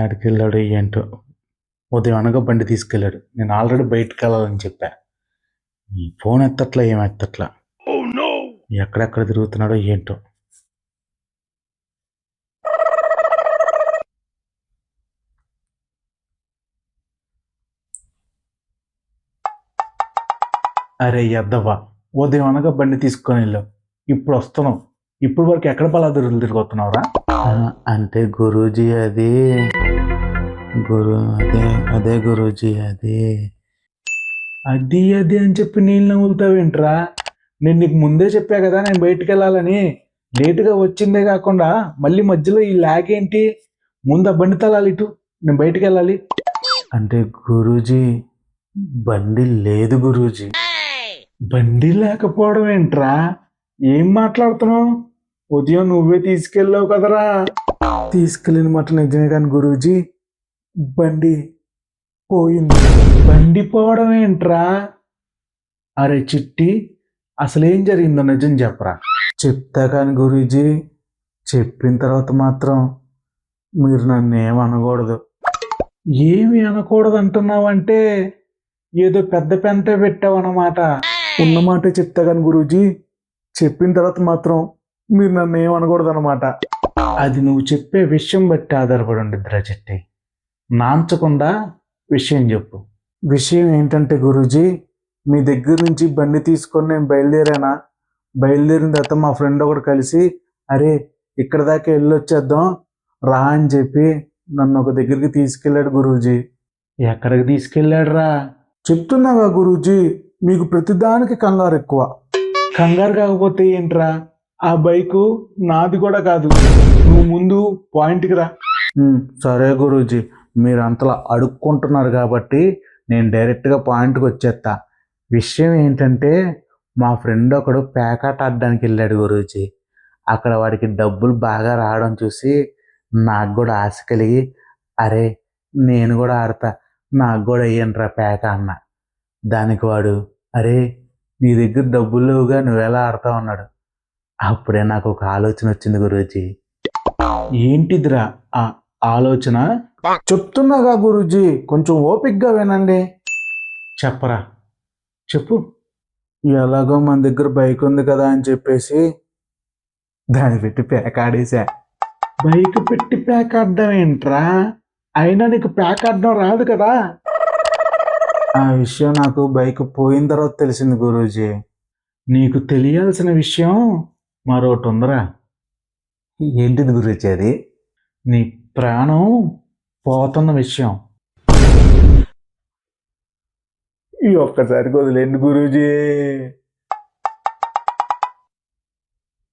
ఆడికెళ్ళాడు ఏంటో. ఉదయం అనగా బండి తీసుకెళ్ళాడు. నేను ఆల్రెడీ బయటికెళ్ళాలని చెప్పా. ఈ ఫోన్ ఎత్తట్లా, ఏం ఎత్తట్లా. ఎక్కడెక్కడ తిరుగుతున్నాడో ఏంటో. అరే ఎద్దవ్వ, ఉదయం అనగా బండి తీసుకొని వెళ్ళావు, ఇప్పుడు వస్తున్నావు, ఇప్పుడు వరకు ఎక్కడ బలాదురులు తిరుగుతున్నావురా? అంటే గురూజీ అది అదే అదే గురూజీ అది అది అని చెప్పి నీళ్ళు నవ్వులుతావేంట్రా? నేను నీకు ముందే చెప్పా కదా నేను బయటికి వెళ్ళాలని. లేటుగా వచ్చిందే కాకుండా మళ్ళీ మధ్యలో ఈ లాగ్ ఏంటి? ముందు ఆ బండి తలాలి ఇటు, నేను బయటికి వెళ్ళాలి. అంటే గురూజీ బండి లేదు గురూజీ. బండి లేకపోవడం ఏంట్రా? ఏం మాట్లాడుతున్నావు? ఉదయం నువ్వే తీసుకెళ్ళావు కదరా. తీసుకెళ్ళిన మాట నిజమే కానీ గురూజీ, బండి పోయింది. బండి పోవడం ఏంట్రా? అరే చిట్టి, అసలేం జరిగిందో నిజం చెప్పరా. చెప్తా కానీ గురూజీ, చెప్పిన తర్వాత మాత్రం మీరు నన్ను ఏమనకూడదు. ఏమి అనకూడదు అంటున్నావంటే ఏదో పెద్ద పెంట పెట్టావన్నమాట. ఉన్నమాటే చెప్తా కానీ గురూజీ, చెప్పిన తర్వాత మాత్రం మీరు నన్ను ఏమనకూడదు అనమాట. అది నువ్వు చెప్పే విషయం బట్టి ఆధారపడి ఉండిద్దిరా చెట్టి. నాంచకుండా విషయం చెప్పు. విషయం ఏంటంటే గురూజీ, మీ దగ్గర నుంచి బండి తీసుకొని నేను బయలుదేరిన తర్వాత మా ఫ్రెండ్ ఒకడు కలిసి, అరే ఇక్కడ దాకా వెళ్ళొచ్చేద్దాం రా అని చెప్పి నన్ను ఒక దగ్గరికి తీసుకెళ్ళాడు గురూజీ. ఎక్కడికి తీసుకెళ్ళాడు రా? చెప్తున్నాగా గురూజీ, మీకు ప్రతిదానికి కంగారు ఎక్కువ. కంగారు కాకపోతే ఏంట్రా? ఆ బైకు నాది కూడా కాదు. నువ్వు ముందు పాయింట్కి రా. సరే గురూజీ, మీరు అంతలా అడుక్కుంటున్నారు కాబట్టి నేను డైరెక్ట్గా పాయింట్కి వచ్చేస్తా. విషయం ఏంటంటే మా ఫ్రెండ్ ఒకడు పేకాట ఆడడానికి వెళ్ళాడు గురూజీ. అక్కడ వాడికి డబ్బులు బాగా రావడం చూసి నాకు కూడా ఆశ కలిగి, అరే నేను కూడా ఆడతా, నాకు కూడా అయ్యంట్రా పేక అన్న. దానికి వాడు, అరే నీ దగ్గర డబ్బులు లేవుగా నువ్వెలా ఆడతావు అన్నాడు. అప్పుడే నాకు ఒక ఆలోచన వచ్చింది గురూజీ. ఏంటిదిరా ఆ ఆలోచన? చెప్తున్నాగా గురూజీ, కొంచెం ఓపిక్గా వినండి. చెప్పరా, చెప్పు. ఎలాగో మన దగ్గర బైక్ ఉంది కదా అని చెప్పేసి దాన్ని పెట్టి ప్యాక్ ఆడేసా. బైక్ పెట్టి ప్యాక్ ఆడడం ఏంట్రా? అయినా నీకు ప్యాక్ ఆడడం రాదు కదా. ఆ విషయం నాకు బైక్ పోయిన తర్వాత తెలిసింది గురూజీ. నీకు తెలియాల్సిన విషయం మరొకటి ఉందరా. ఏంటిది గురూజీ అది? నీ ప్రాణం పోతున్న విషయం. ఈ ఒక్కసారికి వదిలేండి గురూజీ.